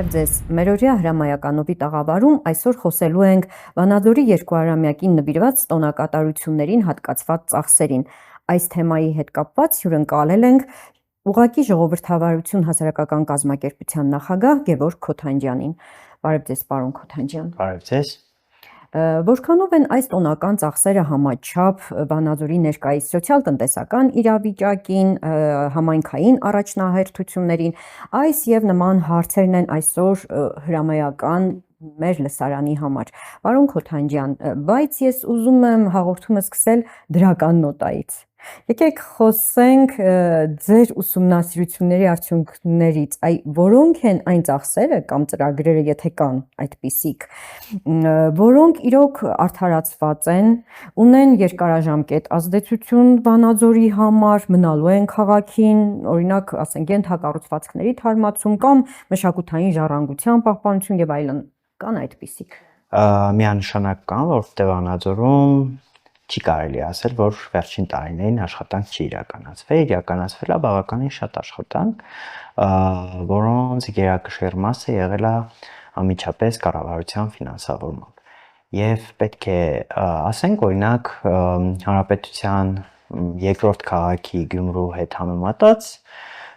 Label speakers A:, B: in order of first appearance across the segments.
A: Բարև ձեզ։ Մերօրյա հրամայականովի տաղավարում այսօր խոսելու ենք Վանաձորի 200-ամյակին նվիրված տոնակատարություններին հատկացված ծախսերին։ Այս թեմայի հետ կապված հյուրընկալել ենք Ուղղակի ժողովրդավարություն հասարակական կազմակերպության նախագահ Գևորգ Քոթանջյանին։ Բարև ձեզ, պարոն Քոթանջյան։
B: Բարև ձեզ։
A: Որքանով են այս տոնական ծախսերը համաչափ Վանաձորի ներկայիս սոցիալ-տնտեսական իրավիճակին, համայնքային առաջնահերթություններին, այս եւ նման հարցերն են այսօր հրամայական մեր լսարանի համար։ Պարոն Քոթանջյան, բայց ես ուզում եմ հաղորդումը սկսել դրական նոտայից։ Եկեք խոսենք ձեր ուսումնասիրությունների արդյունքներից, որոնք են այն ծախսերը կամ ծրագրերը, եթե կան այդպիսիք, որոնք իրոք արդարացված են, ունեն երկարաժամկետ ազդեցություն Վանաձորի համար, մնալու են քաղաքին, օրինակ, ասենք, ենթակառուցվածքների թարմացում կամ մշակութային ժառանգության պահպանություն եւ այլն, կան այդպիսիք։
B: Միանշանակ կան, որովհետեւ Վանաձորում չի կարելի ասել, որ վերջին տարիներին աշխատանք չի իրականացվել, իրականացվել է բավականին շատ աշխատանք, որոնց գերակշիռ մասը եղել է անմիջապես կառավարության ֆինանսավորմամբ։ Եվ պետք է ասենք, օրինակ, հանրապետության երկրորդ քաղաքի Գյումրու հետ համեմատած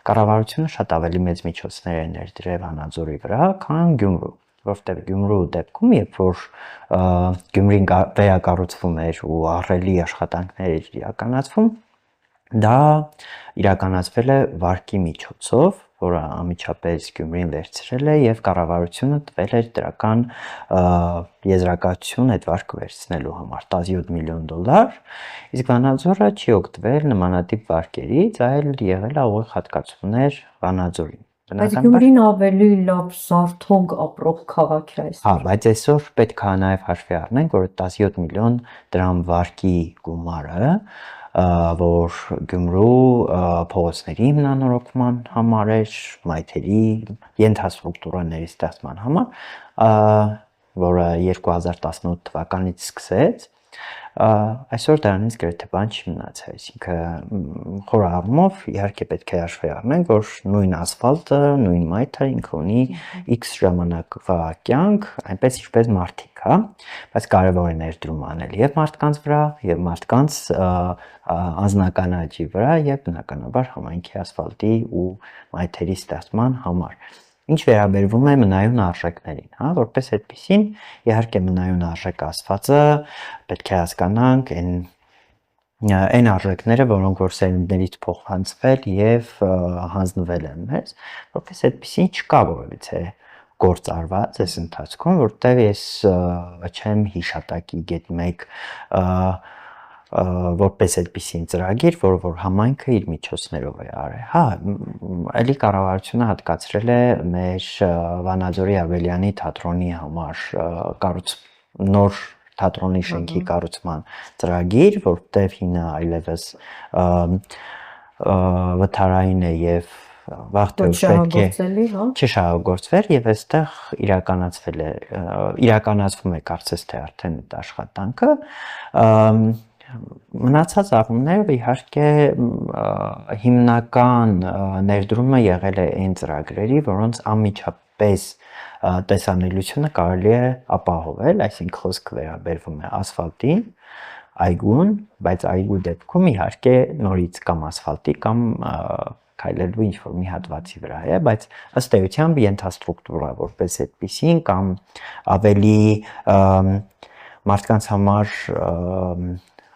B: կառավարությունը շատ ավելի մեծ միջոցներ է ներդրել Վանաձորի վրա, քան Գյումրու, որովհետև Գյումրու դեպքում, երբ որ Գյումրին վերակառուցվում էր ու ահռելի աշխատանքներ էր իրականացվում, դա իրականացվել է վարկի միջոցով, որը անմիջապես Գյումրին վերցրել է եւ կառավարությունը տվել էր դրական եզրակացություն այդ վարկը վերցնելու համար $17 միլիոն, իսկ Վանաձորը չի օգտվել նմանատիպ վարկերից, այլ եղել է ուղիղ հատկացումներ Վանաձորին։
A: Բայց Գյումրին ավելի լավ զարթոնք ապրող քաղաք է այսօր։
B: Հա, բայց այսօր պետք է նաև հաշվի առնենք, որ 17 միլիոն դրամ վարկի գումարը, որ Գյումրու փողոցների հիմնանորոգման համար էր, մայթերի ենթաստրուկտուրաների ստեղծման համար, որը 2018 թվականից սկսեց, այսօր դրանից գրեթե բան չի մնացել, այսինքն խոր առումով իհարկե պետք է հաշվի առնենք, որ նույն ասֆալտը, նույն մայթը ինքը ունի X ժամանակվա կյանք, այնպես ինչպես մարդիկ, հա, բայց կարևոր է ներդրում անել եւ մարդկանց վրա, եւ մարդկանց անձնական աճի վրա, եւ բնականաբար համայնքի ասֆալտի ու մայթերի ստեղծման համար։ Ինչ վերաբերվում է մնայուն արժեքներին, հա, որպես այդպեսին, իհարկե մնայուն արժեք ասվածը պետք է հասկանանք այն արժեքները, որոնք որ սերունդներից փոխանցվել եւ հանձնվել են մեզ, որպես այդպեսին չկա որևիցե գործ արված այս ընթացքում, որտեղ ես չեմ հիշատակի գետ մեկ որպես այդպիսին ծրագիր, որ համայնքը իր միջոցներով է արել։ Հա, ելի կառավարությունը հատկացրել է մեր Վանաձորի Ավելյանի թատրոնի համար նոր թատրոնի շենքի կառուցման ծրագիր, որտեղ հինը այլևս վթարային է եւ վաղ թե պետք է չշահագործվեր եւ այստեղ իրականացվում է կարծես թե արդեն այդ աշխատանքը մնացած առումները իհարկե հիմնական ներդրումը եղել է այն ծրագրերի, որոնց անմիջապես տեսանելիությունը կարելի է ապահովել, այսինքն խոսքը վերաբերվում է ասֆալտին, այգուն, բայց այգու դեպքում իհարկե նորից կամ ասֆալտի կամ քայլելու ինչ-որ մի հատվածի վրա է, բայց ըստ էության ենթաստրուկտուրա որպես այդպիսին կամ ավելի մարդկանց համար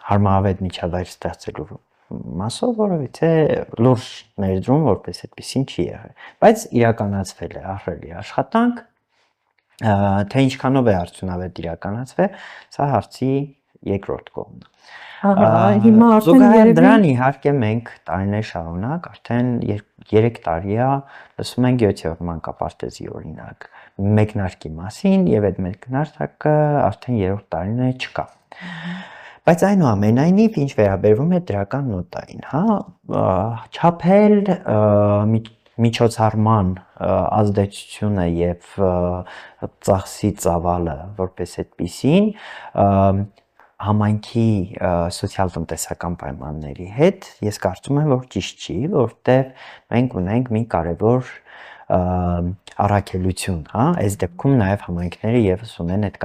B: հարմարավետ միջավայր ստեղծելու մասով որովհետեւ լուրջ ներդրում որպես այդպեսին չի եղել, բայց իրականացվել է ահռելի աշխատանք, թե ինչքանով է արդյունավետ իրականացվել, սա հարցի երկրորդ կողմն է։
A: Հիմա
B: արդեն դրան իհարկե մենք տարիներ շարունակ արդեն 3 տարի է լսում ենք 7-րդ մանկապարտեզի օրինակ մեկնարկի մասին եւ այդ մեկնարկը արդեն 3-րդ տարին է չկա։ Բայց այնուամենայնիվ ինչ վերաբերվում է դրական նոտային, հա, չափել միջոցառման ազդեցությունը եւ ծախսի ծավալը որպես այդպիսին համայնքի սոցիալ-տնտեսական պայմանների հետ ես կարծում եմ որ ճիշտ չի, որովհետեւ մենք ունենք մի կարևոր առաքելություն, հա, այս դեպքում նաև համայնքները եւս ունեն այդ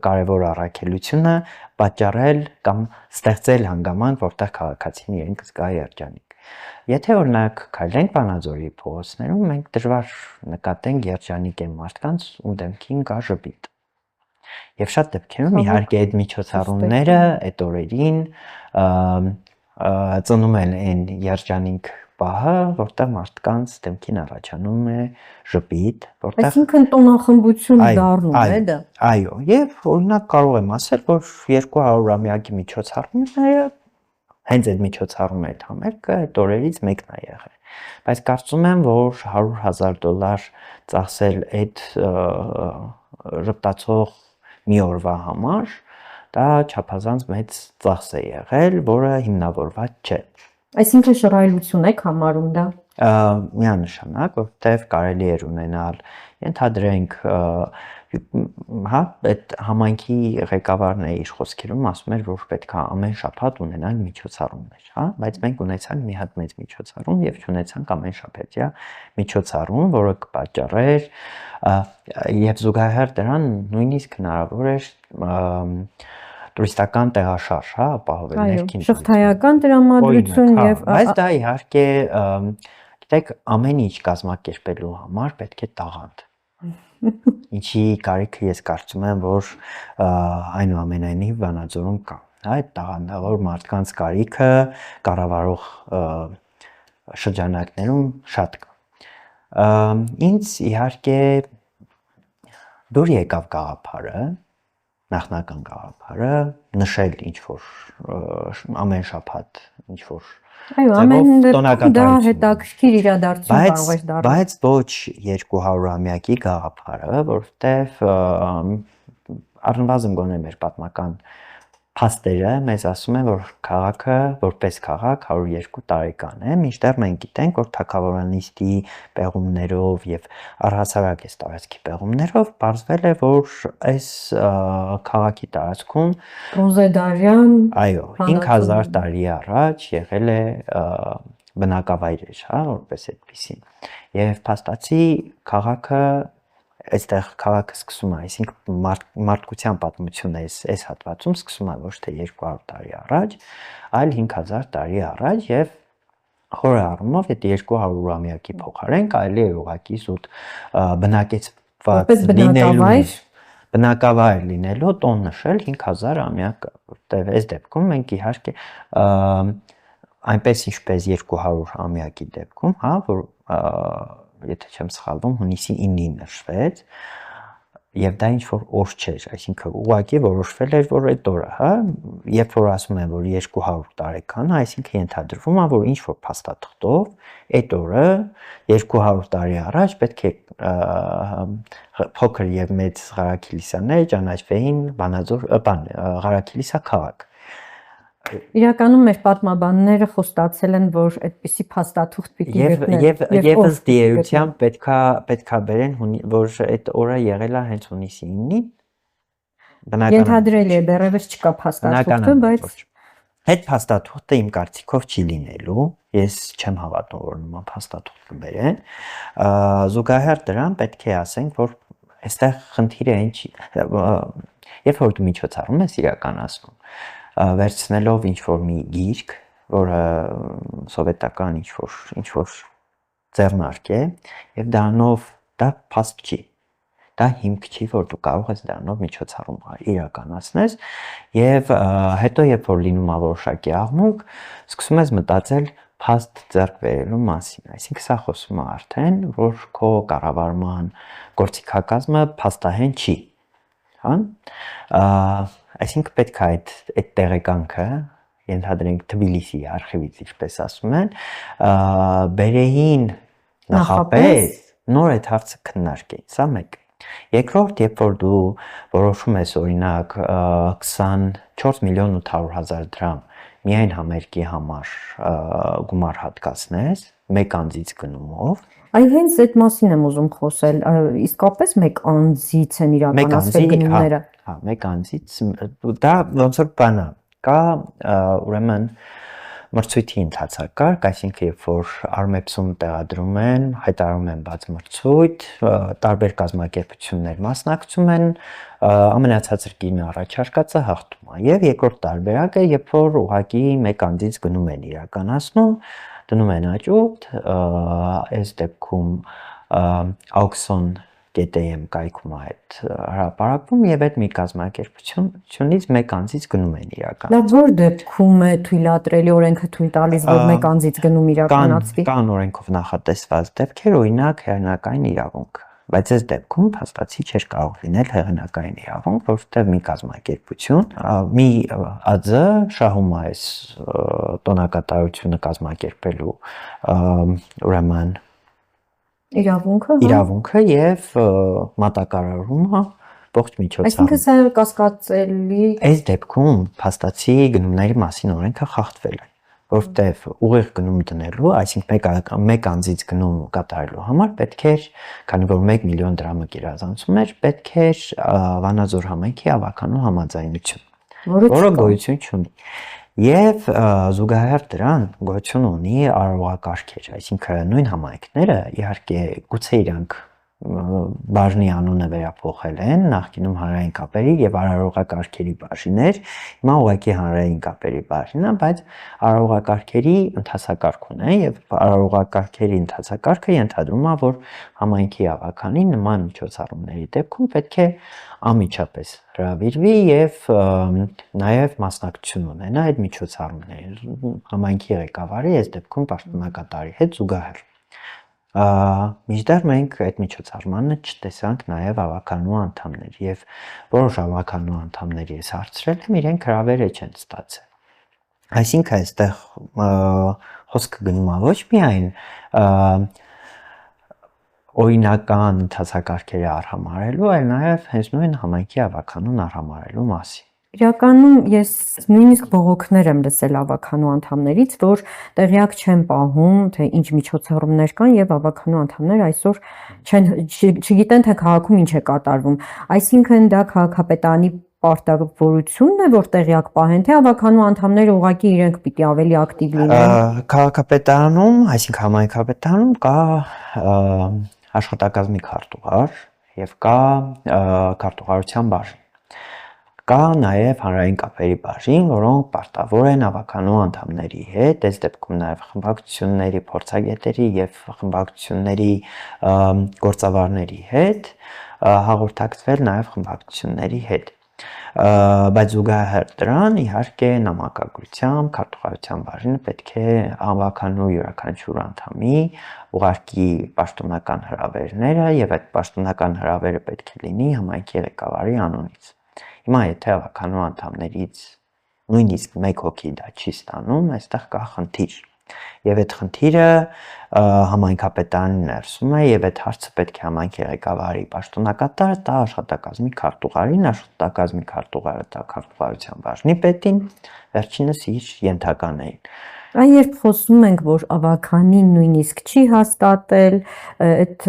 B: կարևոր առաքելությունը պատճառել կամ ստեղծել հանգամանք, որտեղ քաղաքացին իրենք զգա երջանիկ։ Եթե օրինակ քայլենք Վանաձորի փողոցներում, մենք դժվար նկատենք երջանիկ են մարդկանց ու դեմքին կա ժպիտ։ Եվ շատ դեպքերում իհարկե այդ միջոցառումները այդ օրերին ծնում են այն երջանիկ պահը, որտեղ մարդկանց դեմքին առաջանում է ժպիտ, որտեղ
A: Այսինքն տոնախմբություն դառնում է դա։
B: Այո, եւ օրինակ կարող եմ ասել, որ 200-ամյակի միջոցառումները հենց այդ միջոցառումների համերգը այդ օրերից մեկն է եղել։ Բայց կարծում եմ, որ $100,000 ծախսել այդ ժպտացող մի օրվա համար, դա չափազանց մեծ ծախս է եղել, որը հիմնավորված չէ։
A: Այսինքն շռայլություն եք համարում դա։
B: Միանշանակ, որտեղ կարելի էր ունենալ, ենթադրենք, հա, այդ համայնքի ղեկավարն է իր խոսքերում ասում էր, որ պետք է ամեն շաբաթ ունենալ միջոցառումներ, հա, բայց մենք ունեցանք մի հատ մեծ միջոցառում եւ չունեցանք ամեն շաբաթյա միջոցառում, որը կպատճառեր եւ զուգահեռ դրան նույնիսկ հնարավոր էր տուրիստական տեղաշարժ, հա, ապահովել ներքին
A: շղթայական տրամադրություն եւ
B: բայց դա իհարկե գիտեք ամեն ինչ կազմակերպելու համար պետք է տաղանդ։ Ինչի կարիքը ես կարծում եմ, որ այնուամենայնիվ Վանաձորում կա։ Այդ տաղանդավոր մարդկանց կարիքը կառավարող շրջանակներում շատ կա։ Ինձ իհարկե դուր եկավ գաղափարը, նախնական գաղափարը նշել ինչ որ ամեն շաբաթ ինչ որ
A: այո, ամեն դեպքում դա հետաքրքիր իրադարձություն կարող է դառնալ,
B: բայց ոչ 200-ամյակի գաղափարը, որովհետև առնվազն գոնե մեր պատմական փաստերը մեզ ասում են, որ քաղաքը որպես քաղաք 102 տարեկան է, մինչդեռ մենք գիտենք, որ թագավորանիստի պեղումներով եւ առհասարակ այս տարածքի պեղումներով բարձվել է, որ այս քաղաքի տարածքում
A: Բրոնզեդարյան,
B: այո, 5000 տարի առաջ եղել է բնակավայրեր, հա, որպես այդպեսին։ Եվ փաստացի քաղաքը այստեղ քաղաքը սկսում է, այսինքն մարդկության պատմությունը այս հատվածում սկսում է ոչ թե 200 տարի առաջ, այլ 5000 տարի առաջ եւ խորը առումով այդ 200-ամյակի փոխարեն կարելի է ուղղակի զուտ բնակեցված բնակավայր լինելու տոն նշել 5000-ամյակ, որտեղ այս դեպքում մենք իհարկե այնպես ինչպես 200-ամյակի դեպքում, հա, որ եթե չեմ սխալվում, հունիսի 9-ին նշվեց, եւ դա ինչ որ օր չէր, այսինքն ուղղակի որոշվել էր, որ այդ օրը, հա, երբ որ ասում են, որ 200 տարեկան, այսինքն ենթադրվում է, որ ինչ որ փաստաթղթով այդ օրը 200 տարի առաջ պետք է փոքր եւ մեծ Ղարաքիլիսյանները ճանաչվեին Վանաձոր, Ղարաքիլիսա քաղաք։
A: Իրականում մեր պատմաբանները խոստացել են, որ այդպիսի փաստաթուղթ պիտի գտնեն
B: եւ ըստ էության պետքա բերեն, որ այդ օրը եղել է հենց հունիսի 9-ին։
A: Ենթադրելի է, դեռևս չկա փաստաթուղթը, բայց
B: այդ փաստաթուղթը իմ կարծիքով չի լինելու։ Ես չեմ հավատում, որ նման փաստաթուղթ կբերեն։ Զուգահեռ դրան պետք է ասենք, որ այստեղ խնդիրը ինչ երբ որ դու միջոցառում ես իրականացնում վերցնելով ինչ-որ մի գիրք, որը սովետական ինչ-որ ձեռնարկ է, եւ դրանով դա փաստ չի, դա հիմք չի, որ դու կարող ես դրանով միջոցառում իրականացնես, եւ հետո երբ որ լինում է որոշակի աղմուկ, սկսում ես մտածել փաստ ձեռք բերելու մասին, այսինքն սա խոսում է արդեն, որ քո կառավարման գործիքակազմը փաստահեն չի, հա, այսինքն պետք է այդ տեղեկանքը, ենթադրենք Թբիլիսի արխիվից, ինչպես ասում են, բերեին նախապես նոր այդ հարցը քննարկեին, սա մեկ։ Երկրորդ, երբ որ դու որոշում ես օրինակ 24,800,000 դրամ միայն համերգի համար գումար հատկացնես, մեկ անձից գնումով,
A: այ հենց այդ մասին եմ ուզում խոսել, իսկապես մեկ անձից են իրականացվել գնումները։
B: Հա, մեկ անձից, դա ոնց որ բան է, կա ուրեմն մրցույթի ընթացակարգ, այսինքն երբ որ Armebs-ում տեղադրում են, հայտարարում են բաց մրցույթ, տարբեր կազմակերպություններ մասնակցում են, ամենացածր գինը առաջարկածը հաղթում է։ Եվ երկրորդ տարբերակը, երբ որ ուղղակի մեկ անձից գնում են իրականացնում, դնում են աճուրդ, այս դեպքում auxon.am կայքում է այդ հրապարակվում եւ այդ մի կազմակերպությունից մեկ անձից գնում են իրական։
A: Լավ, որ դեպքում է թույլատրելի օրենքը թույլ տալիս, որ մեկ անձից գնում իրականացվի։
B: Կան օրենքով նախատեսված դեպքեր, օրինակ հեղինակային իրավունք, բայց այս դեպքում փաստացի չէր կարող լինել հեղինակային իրավունք, որովհետեւ մի կազմակերպություն, մի ԱԶ շահում է այս տոնակատարությունը կազմակերպելու ուրեմն իրավունքը եւ մատակարարում է ողջ միջոցառումը։
A: Այսինքն սա կասկածելի։
B: Այս դեպքում փաստացի գնումների մասին օրենքը խախտվել է, որովհետեւ ուղիղ գնում դնելու, այսինքն մեկ անձից գնում կատարելու համար պետք էր, քանի որ 1 միլիոն դրամը գերազանցում էր, պետք էր Վանաձոր համայնքի ավականու համաձայնություն, որը գոյություն չունի։ Եվ զուգահեռ դրան գոյություն ունի արարողակարգեր, այսինքն նույն համայնքները իհարկե գուցե իրանք բաժնի անունը վերափոխել են, նախկինում հանրային կապերի եւ արարողակարգերի բաժիներ, հիմա ուղղակի հանրային կապերի բաժինն է, բայց արարողակարգերի ընթացակարգ ունեն եւ արարողակարգերի ընթացակարգը ենթադրում է, որ համայնքի ավականին նման միջոցառումների դեպքում պետք է անմիջապես հրավիրվի եւ նաեւ մասնակցություն ունենա այդ միջոցառումներին համայնքի ղեկավարի, այս դեպքում պաշտոնակատարի հետ զուգահեռ։ Մինչդեռ մենք այդ միջոցառմանը չտեսանք նաև ավականու անդամներ եւ որոշ ավականու անդամների ես հարցրել եմ, իրենք հրավերը չեն ստացել։ Այսինքն այստեղ խոսքը գնում է ոչ միայն օրինական ընթացակարգերի արհամարելու, այլ նաև հենց նույն համայնքի ավականուն արհամարելու մասին։
A: Իրականում ես նույնիսկ բողոքներ եմ լսել ավականու անդամներից, որ տեղյակ չեն պահում, թե ինչ միջոցառումներ կան եւ ավականու անդամներ այսօր չգիտեն, թե քաղաքում ինչ է կատարվում։ Այսինքն դա քաղաքապետարանի պարտավորությունն է, որ տեղյակ պահեն, թե ավականու անդամները ուղղակի իրենք պիտի ավելի ակտիվ լինեն։
B: Քաղաքապետարանում, այսինքն համայնքապետարանում կա աշխատակազմի քարտուղար եւ կա քարտուղարության բաժին։ Կա նաև հանրային կապերի բաժին, որոնք պարտավոր են ավականու անդամների հետ, այս դեպքում նաև խմբակցությունների, փորձագետերի եւ խմբակցությունների գործավարների հետ հաղորդակցվել նաև խմբակցությունների հետ։ Բայց զուգահեռ դրան իհարկե նամակագրությամբ քարտուղարության բաժինը պետք է ավականու յուրաքանչյուր անդամի ուղարկի պաշտոնական հրավերները եւ այդ պաշտոնական հրավերը պետք է լինի համայնքի ղեկավարի անունից։ Հիմա եթե ավականու անդամներից նույնիսկ մեկ հոգի դա չի ստանում, այստեղ կա խնդիր։ Եվ այդ խնդիրը համայնքապետարանի ներսում է եւ այդ հարցը պետք է համայնքի ղեկավարի պաշտոնակատարը տա աշխատակազմի քարտուղարին, աշխատակազմի քարտուղարը տա քարտուղարության բաժնի պետին, վերջինս իր ենթականերին։
A: Այն երբ խոսում ենք, որ ավականին նույնիսկ չի հաստատել այդ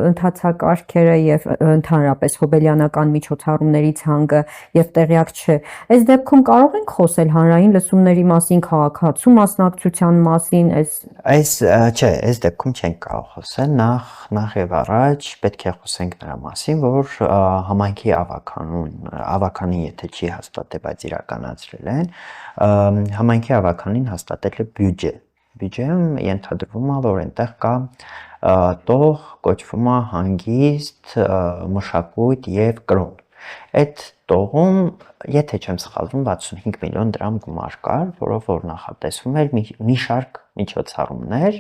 A: ընթացակարգերը եւ ընդհանրապես հոբելյանական միջոցառումների ցանկը եւ տեղյակ չէ, այս դեպքում կարող ենք խոսել հանրային լսումների մասին, քաղաքացու մասնակցության մասին,
B: այս դեպքում չենք կարող խոսել, նախ եւ առաջ պետք է խոսենք նրա մասին, որ համայնքի ավականին եթե չի հաստատել, բայց իրականացրել են, համայնքի ավականին հաստատել է բյուջեն ենթադրվում է, որ այնտեղ կա տող, կոչվում է հանգիստ, մշակույթ եւ կրոն։ Այդ տողում, եթե չեմ սխալվում, 65 միլիոն դրամ գումար կար, որով որ նախատեսվում էր մի շարք միջոցառումներ,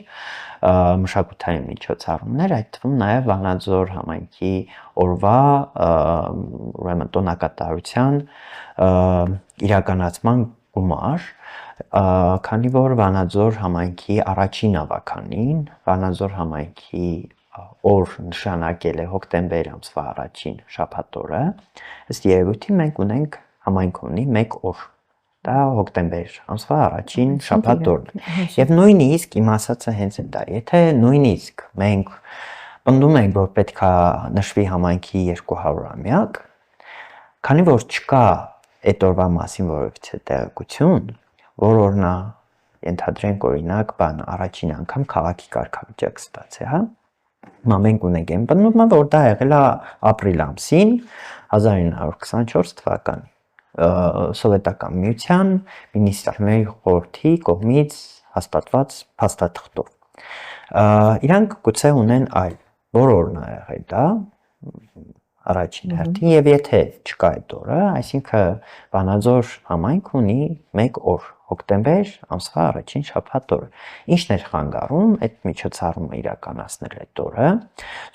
B: մշակութային միջոցառումներ, այդ թվում նաև Վանաձոր համայնքի օրվա ուրեմն տոնակատարության իրականացման գումար, քանի որ Վանաձոր համայնքի առաջին ավականին, Վանաձոր համայնքի օր նշանակել է հոկտեմբեր ամսվա առաջին շաբաթ օրը, ըստ երևույթի մենք ունենք համայնքը ունի մեկ օր, դա հոկտեմբեր ամսվա առաջին շաբաթ օրն է։ Եվ նույնիսկ իմ ասածը հենց այդ է, եթե նույնիսկ մենք պնդում ենք, որ պետք է նշվի համայնքի 200-ամյակ, քանի որ չկա այդ օրվա մասին որևիցե տեղեկություն, որ օրնա ենթադրենք օրինակ առաջին անգամ քաղաքի կարգավիճակ ստացի, հա։ Մենք ունենք այն բնույթը, որ դա եղել է ապրիլ ամսին 1924 թվականին Սովետական միության մինիստրների խորհրդի կողմից հաստատված փաստաթղթով։ Իրանք գուցե ունեն այլ որն է եղել դա առաջին հերթին եւ եթե չկա այդ օրը, այսինքն Վանաձոր համայնք ունի 1 օր, հոկտեմբեր ամսվա առաջին շաբաթ օրը։ Ինչն էր խանգարում այդ միջոցառումը իրականացնել այդ օրը,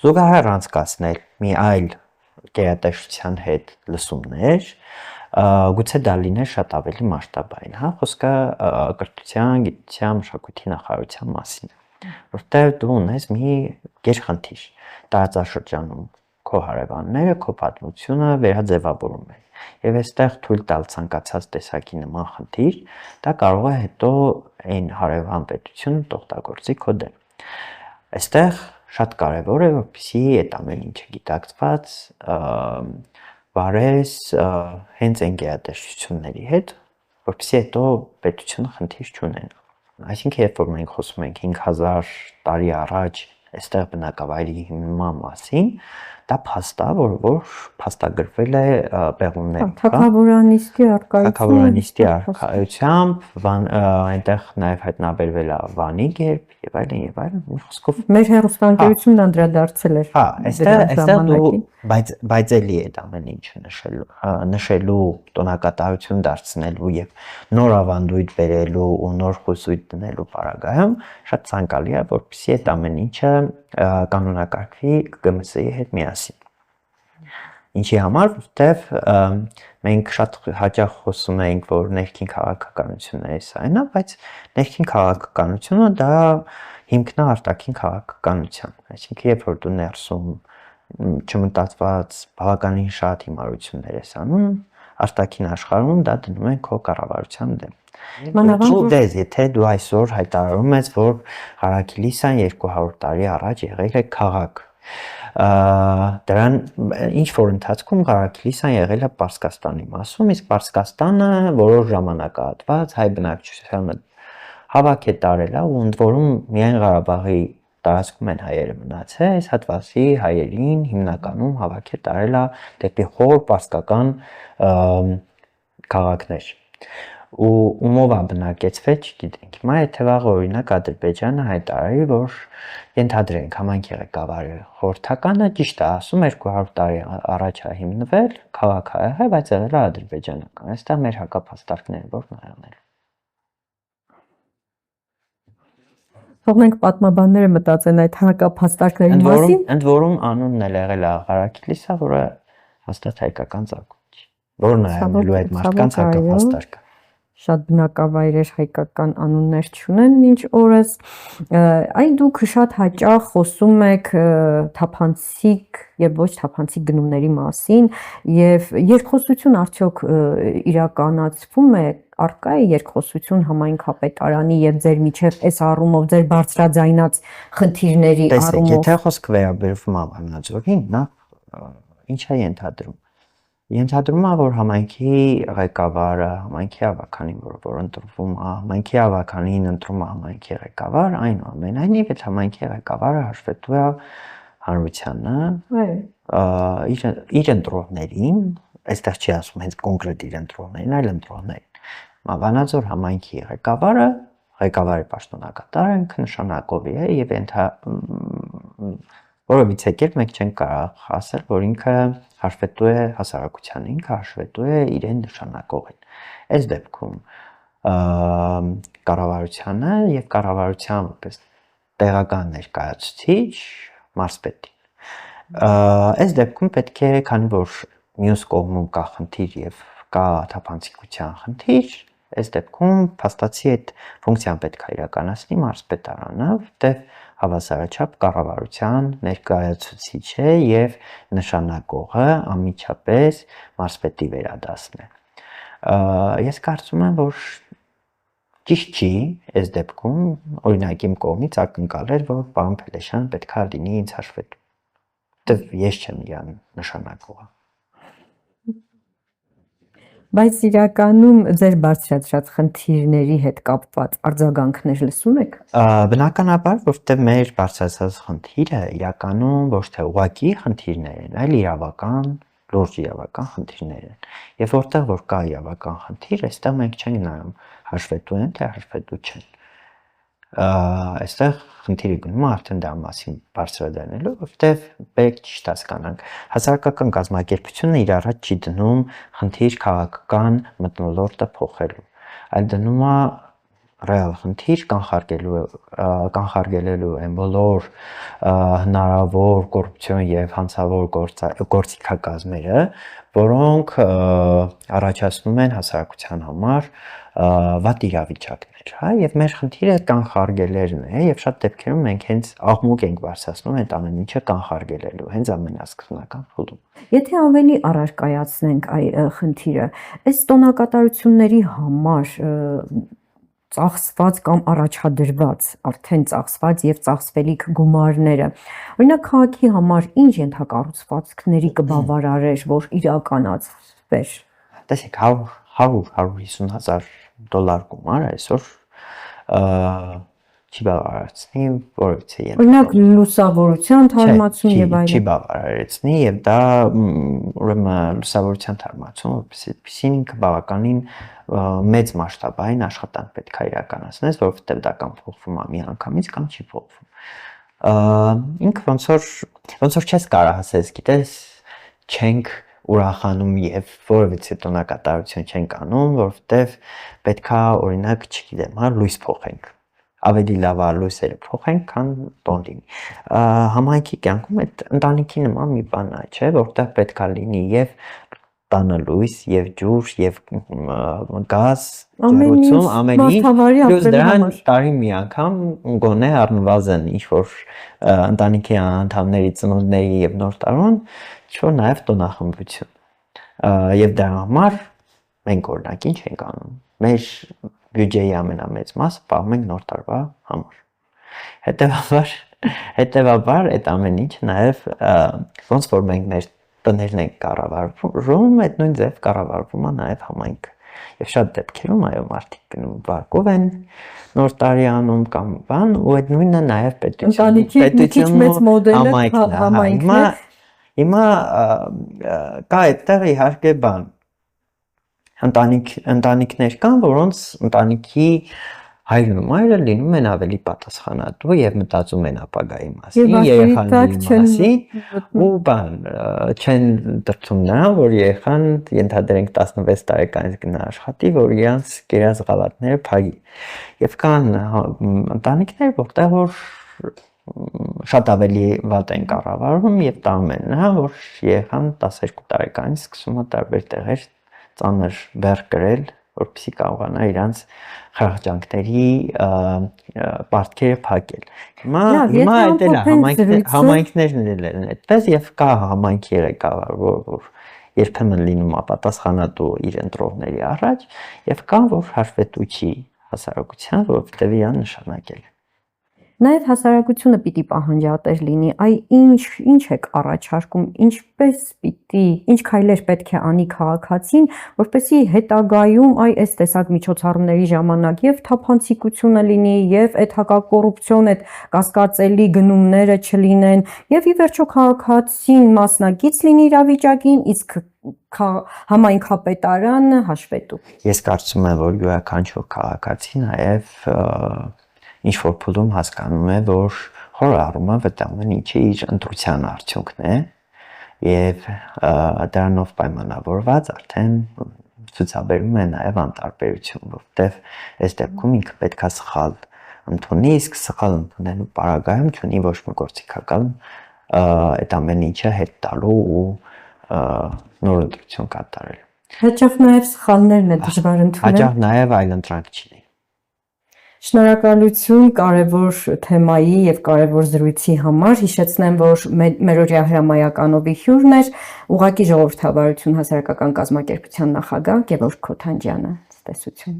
B: զուգահեռ անցկացնել մի այլ գերատեսչության հետ լսումներ, գուցե դա լիներ շատ ավելի մասշտաբային, հա, խոսքը կրթության, գիտության, մշակույթի նախարարության մասին է, որտեղ դու ունես մի գերխնդիր տարածաշրջանում քո հարևանները, քո պատմությունը վերաձևավորում են։ Եվ այստեղ թույլ տալ ցանկացած տեսակի նման խնդիր, դա կարող է հետո այն հարևան պետությունը օգտագործի քո դեմ։ Այստեղ շատ կարևոր է, որպեսզի այդ ամեն ինչը գիտակցված վարես հենց այն գերատեսչությունների հետ, որպեսզի հետո պետությունը խնդիր չունենա։ Այսինքն, երբ որ մենք խոսում ենք 5000 տարի առաջ այստեղ բնակավայրի հիմնման մասին, դա փաստ է, որ փաստագրվել է պեղումներով,
A: թագավորանիստի
B: թագավորանիստի արքայությամբ, այնտեղ նաև հայտնաբերվել է Վանի գերբ եւ այլն, մի խոսքով
A: մեր հերոստանգերությունն անդրադարձել էր։
B: Հա, այստեղ դու բայց էլի այդ ամեն ինչը նշելու, տոնակատարություն դարձնելու եւ նոր ավանդույթ բերելու ու նոր խոսույթ դնելու պարագայում շատ ցանկալի է, որպեսզի այդ ամեն ինչը կանոնակարգվի ԿԳՄՍ-ի հետ միասին։ Ինչի համար, որտեվ մենք շատ հաճախ խոսում ենք, որ ներքին քաղաքականությունն է սա, այնա, բայց ներքին քաղաքականությունը դա հիմքն է արտաքին քաղաքականության։ Այսինքն, երբ որ դու ներսում չմտածված բավականին շատ հիմարություններ ես անում, արտաքին աշխարհում դա դնում են քո կառավարության դեմ։ Մանավանդ եթե դու այսօր հայտարարում ես, որ Ղարաքիլիսան 200 տարի առաջ եղել է քաղաք, դրան ինչ որ ընթացքում Ղարաքիլիսան եղել է Պարսկաստանի մասում, իսկ Պարսկաստանը որոշ ժամանակահատված հայ բնակչությանը հավաք է տարել, ու ընդ որում միայն Ղարաբաղի տարածքում են հայերը մնացել, այս հատվածի հայերին հիմնականում հավաք է տարել դեպի խոր պարսկական քաղաքներ։ Ու ումով է բնակեցվել, չգիտենք։ Հիմա եթե վաղ օրինակ Ադրբեջանը հայտարարի, որ ենթադրենք համայնքի ղեկավարը խորհրդականը ճիշտ է ասում 200 տարի առաջ է հիմնվել, քաղաք է եղել, բայց եղել է ադրբեջանական։ Այստեղ մեր հակափաստարկները ո՞րն է եղել։
A: Թողնենք պատմաբանները մտածեն այդ հակափաստարկների մասին։
B: Ընդ որում անունն էլ եղել է Ղարաքիլիսա, որը հաստատ հայկական ծագում չի։ Որն է եղնելու այդ մարդկանց հակափաստարկը։
A: Շատ բնակավայրեր հայկական անուններ չունեն մինչ օրս, այն դուք շատ հաճախ խոսում եք թափանցիկ եւ ոչ թափանցիկ գնումների մասին եւ երկխոսություն արդյոք իրականացվում է, առկա է երկխոսություն համայնքապետարանի եւ ձեր միջև այս առումով ձեր բարձրաձայնած խնդիրների առումով։
B: Եթե խոսք վերաբերվում է Վանաձորին, նա ինչ է ենթադրում։ Ենթադրում է, որ համայնքի ղեկավարը, համայնքի ավականին, որ ընտրվում է, համայնքի ավականին ընտրում է համայնքի ղեկավար, այնուամենայնիվ այդ համայնքի ղեկավարը հաշվետու է հանրությանը, իր ընտրողներին, այստեղ չի ասում հենց կոնկրետ իր ընտրողներին, այլ ընտրողներին։ Վանաձոր համայնքի ղեկավարի պաշտոնակատարը ինքը նշանակովի է եւ որովհետեւ կերպ մենք չենք կարող ասել, որ ինքը հաշվետու է հասարակության, ինքը հաշվետու է իրեն նշանակողին։ Այս դեպքում կառավարությանը եւ կառավարության որպես տեղական ներկայացուցիչ մարզպետին։ Այս դեպքում պետք է, քանի որ մյուս կողմում կա խնդիր եւ կա թափանցիկության խնդիր, այս դեպքում փաստացի այդ ֆունկցիան պետք է իրականացնի մարզպետարանը, որտեղ հավասարաչափ կառավարության ներկայացուցիչ է եւ նշանակողը անմիջապես մարզպետի վերադասն է։ Ես կարծում եմ, որ ճիշտ չի այս դեպքում, օրինակ իմ կողմից ակնկալել, որ պարոն Փելեշյանը պետք է լինի ինձ հաշվետու։ Որտեւ ես չեմ իրան նշանակողը։
A: Բայց իրականում ձեր բարձրացրած խնդիրների հետ կապված արձագանքներ լսում եք։
B: Բնականաբար, որտեղ մեր բարձրացած խնդիրը իրականում ոչ թե ուղղակի խնդիրներ են, այլ իրավական, լուրջ իրավական խնդիրներ են։ Եվ որտեղ որ կա իրավական խնդիր, այստեղ մենք չենք նայում հաշվետու են, թե հաշվետու չեն։ Այստեղ խնդիրը գնում է արդեն դրա մասին բարձրաձայնելու, որտեղ պետք ճիշտ հասկանանք։ Հասարակական կազմակերպությունը իր առաջ չի դնում խնդիր քաղաքական մթնոլորտը փոխելու, այլ դնում է ռեալ խնդիր կանխարգելելու այն բոլոր հնարավոր կոռուպցիոն եւ հանցավոր գործիքակազմերը, որոնք առաջացնում են հասարակության համար վատ իրավիճակներ, հա, եւ մեր խնդիրը կանխարգելելն է, եւ շատ դեպքերում մենք հենց աղմուկ ենք բարձրացնում այդ ամեն ինչը կանխարգելելու, հենց ամենասկզբնական փուլում։
A: Եթե ավելի առարկայացնենք այ խնդիրը, այս տոնակատարությունների համար ծախսված կամ առաջադրված, արդեն ծախսված եւ ծախսվելիք գումարները, օրինակ քաղաքի համար ինչ ենթակառուցվածքների կբավարարեր, որ իրականացվեր։
B: Տեսեք, 100-150 հազար դոլար գումար այսօր չի բավարարեցնի որևիցե ենթակառուցվածք։
A: Օրինակ լուսավորության թարմացում եւ այլն։
B: Չի բավարարեցնի եւ դա ուրեմն լուսավորության թարմացում, որպեսզի ինքը բավականին մեծ մասշտաբային աշխատանք պետք է իրականացնես, որովհետեւ դա կամ փոխվում է միանգամից կամ չի փոխվում։ Ինքը ոնց որ չես կարող ասես, գիտես, չենք ուրախանում եւ որևիցե տոնակատարություն չենք անում, որովհետեւ պետքա օրինակ, չգիտեմ, հա, լույս փոխենք։ Ավելի լավ է լույսերը փոխենք, քան տոն լինի։ Համայնքի կյանքում այդ ընտանիքի նման մի բան է, չէ, որտեղ պետքա լինի եւ տանը լույս, եւ ջուր, եւ գազ, ջերուցում, ամեն ինչ, պլյուս դրան տարի մի անգամ գոնե առնվազն ինչ որ ընտանիքի անդամների ծնունդների եւ նոր տարուն ինչ-որ նաև տոնախմբություն։ Եվ դրա համար մենք օրինակ ինչ ենք անում։ Մեր բյուջեի ամենամեծ մասը պահում ենք նոր տարվա համար։ Հետևաբար այդ ամեն ինչը նաև ոնց որ մենք մեր տներն ենք կառավարում, այդ նույն ձև կառավարվում է նաև համայնքը։ Եվ շատ դեպքերում այո մարդիկ գնում բարկով են նոր տարի անում կամ բան, ու այդ նույնը նաև պետությունն է։ Հիմա կա այդտեղ իհարկե բան, ընտանիքներ կան, որոնց ընտանիքի հայրն ու մայրը լինում են ավելի պատասխանատու եւ մտածում են ապագայի մասին, երեխաների մասին, ու բան, չեն դրդում նրան, որ երեխան ենթադրենք 16 տարեկանից գնա աշխատի, որ իրանց կերած ղավատները փակի։ Եվ կան ընտանիքներ, որտեղ որ շատ ավելի վատ են կառավարում եւ տանում են նա, որ երեխան 12 տարեկանից սկսում է տարբեր տեղեր ծանր բեռ կրել, որպեսզի կարողանա իրանց խղճանքների պարտքերը փակել։ Հիմա այդ էլ է, համայնքներն են այդպես եւ կա համայնքի ղեկավար, որ երբեմն լինում է պատասխանատու իր ընտրողների առաջ եւ կա որ հաշվետու չի հասարակության, որովհետեւ իրան նշանակել է։
A: Նաև հասարակությունը պիտի պահանջատեր լինի, այ ինչ եք առաջարկում, ինչ քայլեր պետք է անի քաղաքացին, որպեսզի հետագայում այս տեսակ միջոցառումների ժամանակ եւ թափանցիկությունը լինի, եւ այդ հակակոռուպցիոն այդ կասկածելի գնումները չլինեն, եւ ի վերջո քաղաքացին մասնակից լինի իրավիճակին, իսկ համայնքապետարանը հաշվետու։
B: Ես կարծում եմ, որ յուրաքանչյուր քաղաքացի նաև ինչ որ փուլում հասկանում է, որ խորը առումով այդ ամեն ինչը իր ընտրության արդյունքն է եւ դրանով պայմանավորված արդեն ցուցաբերում է նաև անտարբերություն, որովհետեւ այս դեպքում ինքը պետքա սխալ ընդունի, իսկ սխալ ընդունելու պարագայում չունի ոչ մի գործիքական այդ ամեն ինչը հետ տալու ու նոր ընտրություն կատարելու։
A: Հաճախ նաև սխալներն է դժվար ընդունել։
B: Հաճախ նաև այլընտրանք չի։
A: Շնորհակալություն կարևոր թեմայի եւ կարևոր զրույցի համար։ Հիշեցնեմ, որ մերօրյա հրամայականովի հյուրն էր ուղղակի ժողովրդավարություն հասարակական կազմակերպության նախագահ Գևորգ Քոթանջյանը։ Ցտեսություն։